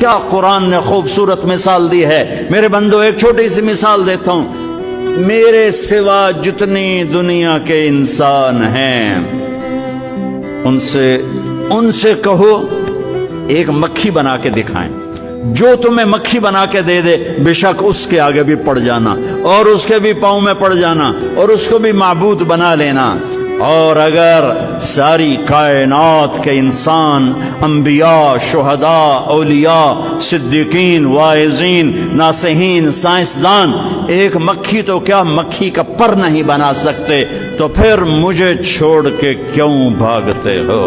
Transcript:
क्या कुरान ने खूबसूरत मिसाल दी है। मेरे बंदो, एक छोटी सी मिसाल देता हूं। मेरे सिवा जितनी दुनिया के इंसान हैं, उनसे कहो एक मक्खी बना के दिखाएं। जो तुम्हें मक्खी बना के दे दे, बेशक उसके आगे भी पड़ जाना और उसके भी पांव में पड़ जाना और उसको भी माबूद बना लेना। और अगर सारी कायनात के इंसान, अंबिया, शुहदा, औलिया, सिद्दीकीन, वाइज़ीन, नासिहीन, साइंसदान एक मक्खी तो क्या मक्खी का पर नहीं बना सकते, तो फिर मुझे छोड़ के क्यों भागते हो।